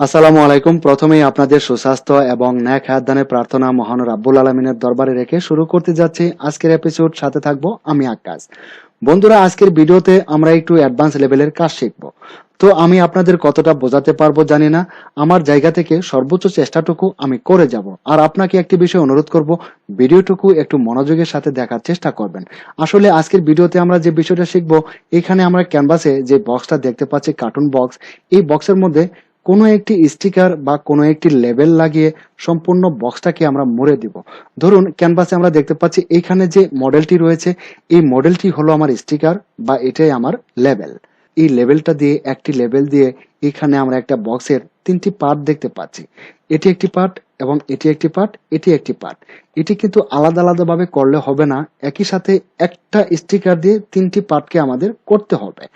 আসসালামু আলাইকুম। প্রথমেই আপনাদের সুস্বাস্থ্য এবং ন্যাক হায়াত দানের প্রার্থনা মহান রাব্বুল আলামিনের দরবারে রেখে শুরু করতে যাচ্ছি আজকের এপিসোড। সাথে থাকবো আমি আক্কাস। বন্ধুরা, আজকের ভিডিওতে আমরা একটু অ্যাডভান্স লেভেলের কাজ শিখবো। তো আমি আপনাদের কতটা বোঝাতে পারবো জানি না, আমার জায়গা থেকে সর্বোচ্চ চেষ্টাটুকু আমি করে যাব। আর আপনাকে একটি বিষয় অনুরোধ করব, ভিডিওটুকু একটু মনোযোগের সাথে দেখার চেষ্টা করবেন। আসলে আজকের ভিডিওতে আমরা যে বিষয়টা শিখবো, এখানে আমরা ক্যানভাসে যে বক্সটা দেখতে পাচ্ছি, কার্টুন বক্স, এই বক্সের মধ্যে কোনো একটি স্টিকার বা কোনো একটি লেবেল লাগিয়ে সম্পূর্ণ বক্সটাকে আমরা মুড়ে দিব। ধরুন ক্যানভাসে আমরা দেখতে পাচ্ছি এইখানে যে মডেলটি রয়েছে, এই মডেলটি হলো আমার স্টিকার বা এটাই আমার লেবেল। এই লেবেলটা দিয়ে, একটি লেবেল দিয়ে এখানে আমরা একটা বক্সের তিনটি পার্ট দেখতে পাচ্ছি। এটি একটি পার্ট এবং এটি একটি পার্ট, এটি একটি পার্ট। এটি কিন্তু আলাদা আলাদা ভাবে করলে হবে না, একই সাথে একটা স্টিকার দিয়ে তিনটি পার্টকে আমাদের করতে হবে।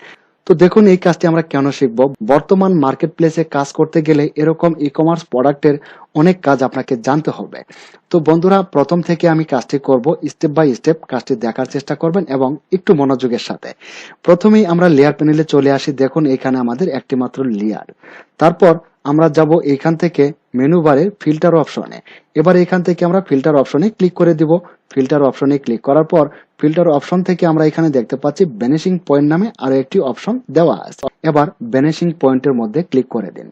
তো দেখুন এই কাজটি আমরা কেন শিখবো। বর্তমান মার্কেট প্লেসে কাজ করতে গেলে এরকম ই কমার্স প্রোডাক্টের অনেক কাজ আপনাকে জানতে হবে। তো বন্ধুরা, প্রথম থেকে আমি কাজটি করব, স্টেপ বাই স্টেপ কাজটি দেখার চেষ্টা করবেন এবং একটু মনোযোগের সাথে। প্রথমেই আমরা লেয়ার প্যানেলে চলে আসি। দেখুন এখানে আমাদের একটি মাত্র লেয়ার। তারপর আমরা যাব এইখান থেকে মেনু বারে ফিল্টার অপশনে। এবার এখান থেকে আমরা ফিল্টার অপশনে ক্লিক করে দিব। ফিল্টার অপশনে ক্লিক করার পর ফিল্টার অপশন থেকে আমরা এখানে দেখতে পাচ্ছি ভ্যানিশিং পয়েন্ট নামে আরো একটি অপশন দেওয়া আছে। এবার ভ্যানিশিং পয়েন্টের মধ্যে ক্লিক করে দিন।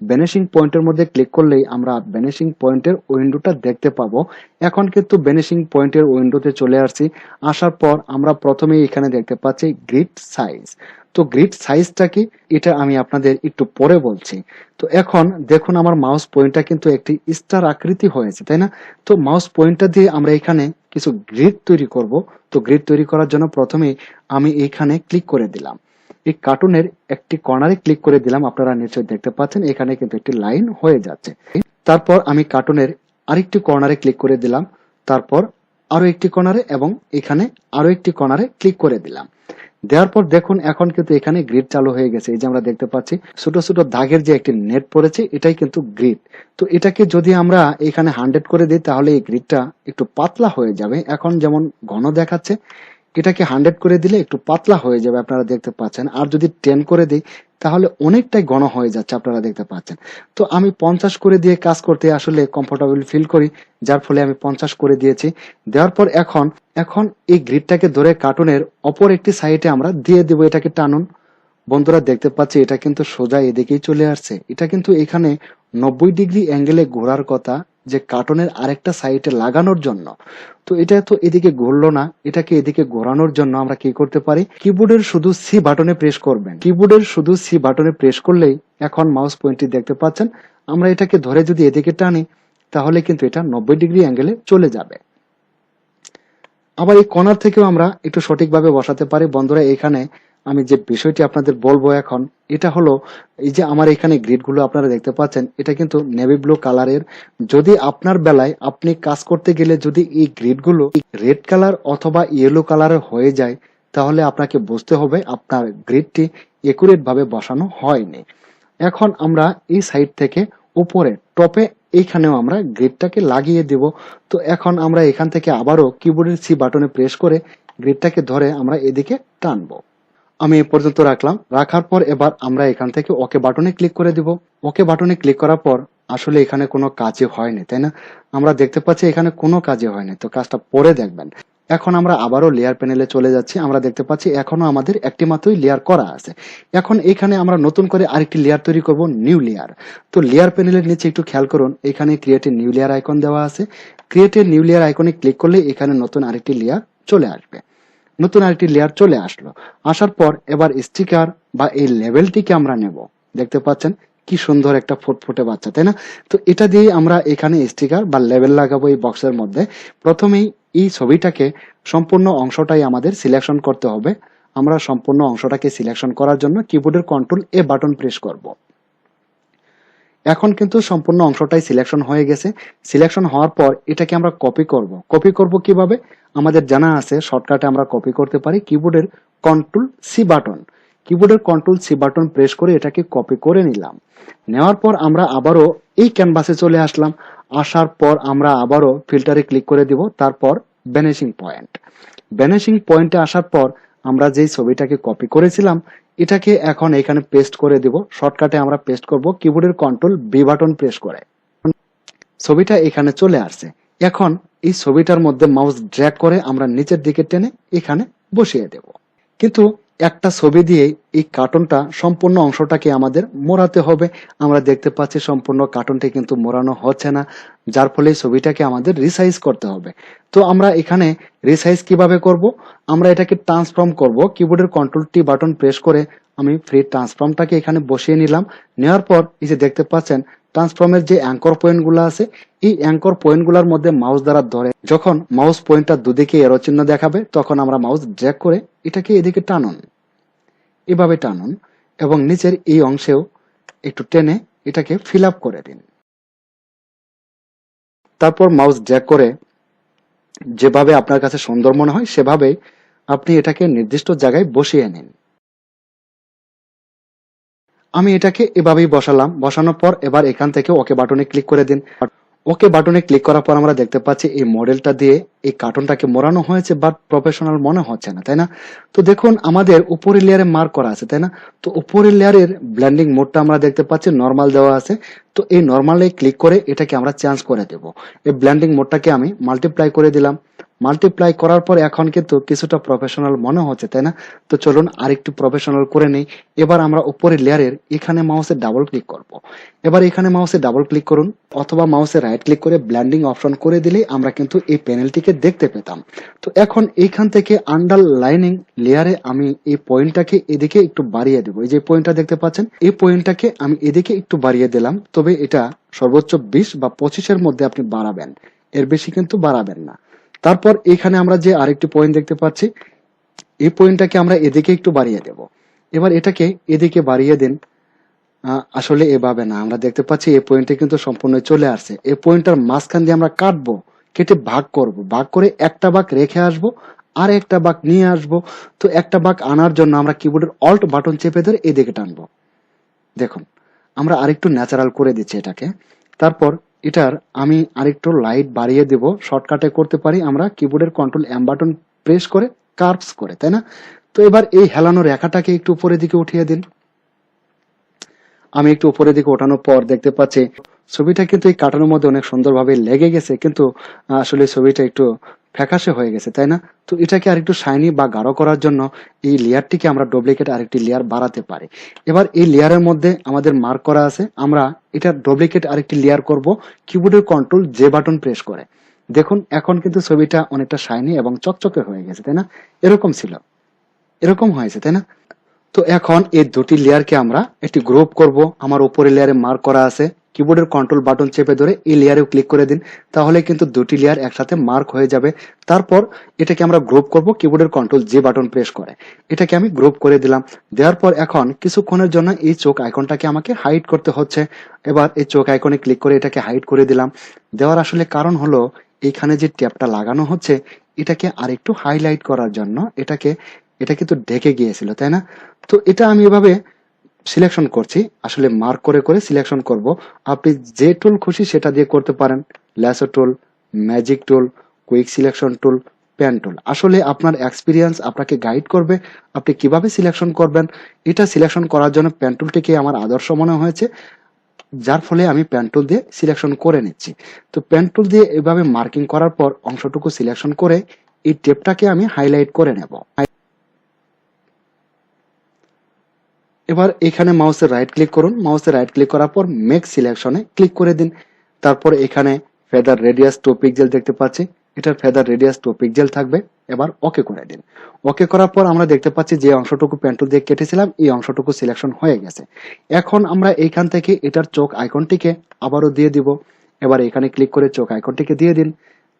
ভ্যানিশিং পয়েন্টের মধ্যে ক্লিক করলেই আমরা ভ্যানিশিং পয়েন্টের উইন্ডোটা দেখতে পাবো। এখন কিন্তু ভ্যানিশিং পয়েন্টের উইন্ডোতে চলে আসছি। আসার পর আমরা প্রথমেই এখানে দেখতে পাচ্ছি গ্রিড সাইজ। তো গ্রিড সাইজটা কি, এটা আমি আপনাদের একটু পরে বলছি। তো এখন দেখুন আমার মাউস পয়েন্টটা কিন্তু একটি স্টার আকৃতি হয়েছে, তাই না? তো মাউস পয়েন্টটা দিয়ে আমরা এখানে কিছু গ্রিড তৈরি করব। তো গ্রিড তৈরি করার জন্য প্রথমেই আমি এখানে ক্লিক করে দিলাম। এই কার্টুনের একটি কর্নারে ক্লিক করে দিলাম। আপনারা নিশ্চয়ই দেখতে পাচ্ছেন এখানে কিন্তু একটি লাইন হয়ে যাচ্ছে। তারপর আমি কার্টুনের আরেকটি কর্নারে ক্লিক করে দিলাম। তারপর আরো একটি কর্নারে এবং এখানে আরো একটি কর্নারে ক্লিক করে দিলাম। দেওয়ার পর দেখুন এখন কিন্তু এখানে গ্রিড চালু হয়ে গেছে। এই যে আমরা দেখতে পাচ্ছি ছোট ছোট দাগের যে একটি নেট পড়েছে, এটাই কিন্তু গ্রিড। তো এটাকে যদি আমরা এখানে 100 করে দিই তাহলে এই গ্রিডটা একটু পাতলা হয়ে যাবে। এখন যেমন ঘন দেখাচ্ছে, এটাকে 100 করে দিলে একটু পাতলা হয়ে যাবে, আপনারা দেখতে পাচ্ছেন। আর যদি 10 করে দিই তাহলে অনেকটাই ঘন হয়ে যাচ্ছে, আপনারা দেখতে পাচ্ছেন। তো আমি 50 করে দিয়ে কাজ করতে আসলে কমফোর্টেবল ফিল করি, যার ফলে আমি 50 করে দিয়েছি। দেওয়ার পর এখন এখন এই গ্রিডটাকে ধরে কার্টুনের অপর একটি সাইডে আমরা দিয়ে দেবো। এটাকে টানুন। বন্ধুরা দেখতে পাচ্ছি এটা কিন্তু সোজা এদিকেই চলে আসছে। এটা কিন্তু এখানে 90 ডিগ্রি অ্যাঙ্গেলে ঘোরার কথা, যে কার্টুনের আরেকটা সাইডে লাগানোর জন্য। তো এটা তো এদিকে ঘুরলো না, এটাকে এদিকে ঘোরানোর জন্য আমরা কি করতে পারি, কিবোর্ডের শুধু সি বাটনে প্রেস করবেন। কিবোর্ডের শুধু সি বাটনে প্রেস করলেই এখন মাউস পয়েন্টটি দেখতে পাচ্ছেন, আমরা এটাকে ধরে যদি এদিকে টানি তাহলে কিন্তু এটা 90 ডিগ্রি অ্যাঙ্গেলে চলে যাবে। আবার এই কর্নার থেকেও আমরা একটু সঠিকভাবে বসাতে পারি। বন্ধুরা এখানে আমি যে বিষয়টি আপনাদের বলবো এখন, এটা হলো এই যে আমার এখানে গ্রিড গুলো আপনারা দেখতে পাচ্ছেন, এটা কিন্তু নেভি ব্লু কালারের। যদি আপনার বেলায় আপনি কাজ করতে গেলে যদি এই গ্রিড গুলো রেড কালার অথবা ইয়েলো কালারের হয়ে যায়, তাহলে আপনাকে বুঝতে হবে আপনার গ্রিডটি একুরেট ভাবে বসানো হয়নি। এখন আমরা এই সাইড থেকে উপরে টপে এইখানেও আমরা গ্রিডটাকে লাগিয়ে দেব। তো এখন আমরা এখান থেকে আবারও কিবোর্ডের সি বাটনে প্রেস করে গ্রিডটাকে ধরে আমরা এদিকে টানবো। আমি এ পর্যন্ত রাখলাম। রাখার পর এবার আমরা এখান থেকে ওকে বাটনে ক্লিক করে দিব। ওকে বাটনে ক্লিক করার পর আসলে এখানে কোনো কাজই হয়নি, তাই না? আমরা দেখতে পাচ্ছি এখানে কোনো কাজই হয়নি। তো কাজটা পরে দেখবেন। এখন আমরা আবারও লেয়ার প্যানেলে চলে যাচ্ছি। আমরা দেখতে পাচ্ছি এখনো আমাদের একটি মাত্রই লেয়ার করা আছে। এখন এখানে আমরা নতুন করে আরেকটি লেয়ার তৈরি করব, নিউ লেয়ার। তো লেয়ার প্যানেলের নিচে একটু খেয়াল করুন, এখানে create a new layer icon দেওয়া আছে। ক্রিয়েট এ নিউ লেয়ার আইকনে ক্লিক করলে এখানে নতুন আরেকটি লেয়ার চলে আসবে। নতুন আরেকটি লেয়ার চলে আসলো। আসার পর এবার স্টিকার বা এই লেবেলটিকে আমরা নেব। দেখতে পাচ্ছেন কি সুন্দর একটা ফুটফুটে বাচ্চা, তাই না? তো এটা দিয়ে আমরা এখানে স্টিকার বা লেবেল লাগাবো এই বক্সের মধ্যে। প্রথমেই এই ছবিটাকে সম্পূর্ণ অংশটাই আমাদের সিলেকশন করতে হবে। আমরা সম্পূর্ণ অংশটাকে সিলেকশন করার জন্য কিবোর্ডের কন্ট্রোল এ বাটন প্রেস করব। এখন কিন্তু সম্পূর্ণ অংশটাই সিলেকশন হয়ে গেছে। সিলেকশন হওয়ার পর এটাকে আমরা কপি করব। কপি করব কিভাবে? আমাদের জানা আছে শর্টকাটে আমরা কপি করতে পারি কিবোর্ডের কন্ট্রোল সি বাটন। কিবোর্ডের কন্ট্রোল সি বাটন প্রেস করে এটাকে কপি করে নিলাম। নেওয়ার পর আমরা আবারও এই ক্যানভাসে চলে আসলাম। আসার পর আমরা আবারও ফিল্টারে ক্লিক করে দিব। তারপর ভ্যানিশিং পয়েন্ট। ভ্যানিশিং পয়েন্টে আসার পর আমরা যেই ছবিটাকে কপি করেছিলাম এটাকে এখন এখানে পেস্ট করে দিব। শর্টকাটে আমরা পেস্ট করব কিবোর্ডের কন্ট্রোল বি বাটন প্রেস করে। ছবিটা এখানে চলে আসছে। এখন এই ছবিটার মধ্যে মাউস ড্র্যাগ করে আমরা নিচের দিকে টেনে এখানে বসিয়ে দেব। কিন্তু একটা ছবি দিয়ে এই কার্টুনটা সম্পূর্ণ অংশটাকে আমাদের মোড়াতে হবে। আমরা দেখতে পাচ্ছি সম্পূর্ণ কার্টুনটি কিন্তু মোড়ানো হচ্ছে না, যার ফলে ছবিটাকে আমাদের রিসাইজ করতে হবে। তো আমরা এখানে রিসাইজ কিভাবে করব? আমরা এটাকে ট্রান্সফর্ম করব। কিবোর্ডের কন্ট্রোল টি বাটন প্রেস করে আমি ফ্রি ট্রান্সফর্মটাকে এখানে বসিয়ে নিলাম। নেওয়ার পর এই যে দেখতে পাচ্ছেন ট্রান্সফর্মের যে অ্যাঙ্কর পয়েন্টগুলো আছে, এই অ্যাঙ্কর পয়েন্টগুলোর মধ্যে মাউস দ্বারা ধরে যখন মাউস পয়েন্টটা দুদিকে এরো চিহ্ন দেখাবে তখন আমরা মাউস ড্র্যাগ করে এটাকে এদিকে টানুন, এভাবে টানুন এবং নিচের এই অংশেও একটু টেনে এটাকে ফিল আপ করে দিন। তারপর মাউস ড্র্যাগ করে যেভাবে আপনার কাছে সুন্দর মনে হয় সেভাবে আপনি এটাকে নির্দিষ্ট জায়গায় বসিয়ে নিন। আমি এটাকে এভাবেই বসালাম। বসানোর পর এবার এখান থেকে ওকে বাটনে ক্লিক করে দিন। ওকে বাটনে ক্লিক করার পর আমরা দেখতে পাচ্ছি এই মডেলটা দিয়ে এই কার্টুনটাকে মোড়ানো হয়েছে, বাট প্রফেশনাল মনে হচ্ছে না, তাই না? তো দেখুন আমাদের উপরের লেয়ারে মার্ক করা আছে, তাই না? তো উপরের লেয়ারের ব্লেন্ডিং মোডটা আমরা দেখতে পাচ্ছি নরমাল দেওয়া আছে। তো এই নরমালে ক্লিক করে এটাকে আমরা চেঞ্জ করে দেব। এই ব্লেন্ডিং মোডটাকে আমি মাল্টিপ্লাই করে দিলাম। মাল্টিপ্লাই করার পর এখন কিন্তু কিছুটা প্রফেশনাল মনে হচ্ছে, তাই না? তো চলুন আরেকটু প্রফেশনাল করে নেই। এবার আমরা উপরের লেয়ারের এখানে মাউসে ডাবল ক্লিক করব। এবার এখানে মাউসে ডাবল ক্লিক করুন অথবা মাউসে রাইট ক্লিক করে ব্লেন্ডিং অপশন করে দিলেই আমরা কিন্তু এই প্যানেলটিকে দেখতে পেতাম। তো এখন এইখান থেকে আন্ডারলাইনিং লেয়ারে আমি এই পয়েন্টটাকে এদিকে একটু বাড়িয়ে দেবো। এই যে পয়েন্টটা দেখতে পাচ্ছেন, এই পয়েন্টটাকে আমি এদিকে একটু বাড়িয়ে দিলাম। তবে এটা সর্বোচ্চ 20 বা 25-এর মধ্যে আপনি বাড়াবেন, এর বেশি কিন্তু বাড়াবেন না। তারপর এখানে আমরা যে আরেকটি পয়েন্ট দেখতে পাচ্ছি, এই পয়েন্টটাকে আমরা এদিকে একটু বাড়িয়ে দেব। এবার এটাকে এদিকে বাড়িয়ে দিন। আসলে এভাবে না, আমরা দেখতে পাচ্ছি এই পয়েন্টে কিন্তু সম্পূর্ণ চলে আসছে। এই পয়েন্টটার মাঝখান দিয়ে আমরা কাটবো, কেটে ভাগ করব, ভাগ করে একটা ভাগ রেখে আসবো আর একটা ভাগ নিয়ে আসবো। তো একটা ভাগ আনার জন্য আমরা কিবোর্ডের অল্ট বাটন চেপে ধরে এদিকে টানবো। দেখুন আমরা আরেকটু ন্যাচারাল করে দিচ্ছি এটাকে। তারপর এটার আমি আরেকটু লাইট বাড়িয়ে দেব। শর্টকাটে করতে পারি আমরা কিবোর্ডের কন্ট্রোল এম বাটন প্রেস করে কার্ভস করে, তাই না? তো এবার এই হেলানো রেখাটাকে একটু উপরের দিকে উঠিয়ে দিন। আমি একটু উপরের দিকে ওঠানোর পর দেখতে পাচ্ছি ছবিটা কিন্তু এই কাটানোর মধ্যে অনেক সুন্দরভাবে লেগে গেছে, কিন্তু আসলে ছবিটা একটু ফ্যাকাশে হয়ে গেছে, তাই না? তো এটাকে আরেকটু শাইনি বা গাঢ় করার জন্য এই লেয়ারটিকে আমরা ডুপ্লিকেট আরেকটি লেয়ার বাড়াতে পারি। এবার এই লেয়ারের মধ্যে আমাদের মার্ক করা আছে, আমরা এটা ডুপ্লিকেট আরেকটি লেয়ার করব কিবোর্ডের কন্ট্রোল জে বাটন প্রেস করে। দেখুন এখন কিন্তু ছবিটা অনেকটা শাইনি এবং চকচকে হয়ে গেছে, তাই না? এরকম ছিল, এরকম হয়েছে, তাই না? তো এখন এই দুটি লেয়ারকে আমরা একটি গ্রুপ করব। আমার উপরে লেয়ারে মার্ক করা আছে, কিবোর্ডের কন্ট্রোল বাটন চেপে ধরে এই লেয়ারেও ক্লিক করে দিন, তাহলে কিন্তু দুটি লেয়ার একসাথে মার্ক হয়ে যাবে। তারপর এটাকে আমরা গ্রুপ করব কিবোর্ডের কন্ট্রোল জে বাটন প্রেস করে। এটাকে আমি গ্রুপ করে দিলাম। দেওয়ার পর এখন কিছুক্ষণের জন্য এই চোখ আইকনটাকে আমাকে হাইড করতে হচ্ছে। এবার এই চোখ আইকনে ক্লিক করে এটাকে হাইড করে দিলাম। দেওয়ার আসলে কারণ হলো এইখানে যে ট্যাবটা লাগানো হচ্ছে এটাকে আরেকটু হাইলাইট করার জন্য। এটা কিন্তু ঢেকে গিয়েছিল, তাই না? তো এটা আমি এভাবে সিলেকশন করছি, আসলে মার্ক করে করে সিলেকশন করব। আপনি যে টুল খুশি সেটা দিয়ে করতে পারেন, lasso tool, magic tool, quick selection tool, pen tool. আসলে আপনার এক্সপিরিয়েন্স আপনাকে গাইড করবে আপনি কিভাবে সিলেকশন করবেন। এটা সিলেকশন করার জন্য পেন টুলটিকে আমার আদর্শ মনে হয়েছে, যার ফলে আমি পেন টুল দিয়ে সিলেকশন করে নিচ্ছি। তো পেন টুল দিয়ে এভাবে মার্কিং করার পর অংশটুকু সিলেকশন করে এই টেপটাকে আমি হাইলাইট করে নেব। এবার এখানে মাউসের রাইট ক্লিক করুন। মাউসের রাইট ক্লিক করার পর মেক সিলেকশনে ক্লিক করে দিন। তারপর এখানে ফেদার রেডিয়াস 2 পিক্সেল দেখতে পাচ্ছি, এটার ফেদার রেডিয়াস 2 পিক্সেল থাকবে। এবার ওকে করে দিন। ওকে করার পর আমরা দেখতে পাচ্ছি যে অংশটুকু পেন টুল দিয়ে কেটেছিলাম এই অংশটুকু সিলেকশন হয়ে গেছে। এখন আমরা এইখান থেকে এটার চোখ আইকনটিকে আবারও দিয়ে দিব। এবার এখানে ক্লিক করে চোখ আইকনটিকে দিয়ে দিন।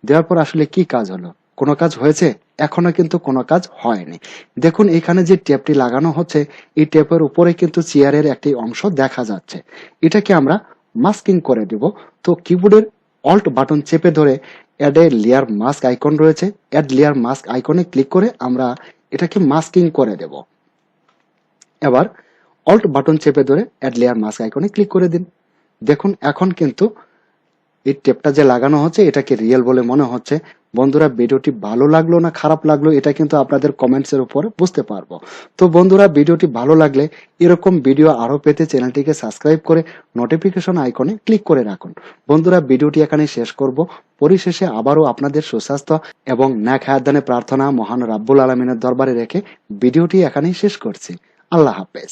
দেওয়ার পর আসলে কি কাজ হলো? কোনো কাজ হয়েছে? এখনো কিন্তু কোনো কাজ হয়নি। দেখুন এখানে যে টেপটি লাগানো হচ্ছে এই টেপের উপরে কিন্তু চেয়ারের একটি অংশ দেখা যাচ্ছে। এটাকে আমরা মাস্কিং করে দেব। তো কিবোর্ডের অল্ট বাটন চেপে ধরে add a layer mask icon রয়েছে, অ্যাড লেয়ার মাস্ক আইকনে ক্লিক করে আমরা এটাকে মাস্কিং করে দেব। এবার অল্ট বাটন চেপে ধরে অ্যাড লেয়ার মাস্ক আইকনে ক্লিক করে দিন। দেখুন এখন কিন্তু এই টেপটা যে লাগানো হচ্ছে এটাকে রিয়েল বলে মনে হচ্ছে। বন্ধুরা, ভিডিওটি ভালো লাগলো না খারাপ লাগলো এটা কিন্তু আপনাদের কমেন্টসের উপর বুঝতে পারবো। তো বন্ধুরা, ভিডিওটি ভালো লাগলে এরকম ভিডিও আরো পেতে চ্যানেলটিকে সাবস্ক্রাইব করে নোটিফিকেশন আইকনে ক্লিক করে রাখুন। বন্ধুরা, ভিডিওটি এখানে শেষ করব। পরিশেষে আবারও আপনাদের সুস্বাস্থ্য এবং নেক হায়াত দানে প্রার্থনা মহান রাব্বুল আলামিনের দরবারে রেখে ভিডিওটি এখানেই শেষ করছি। আল্লাহ হাফেজ।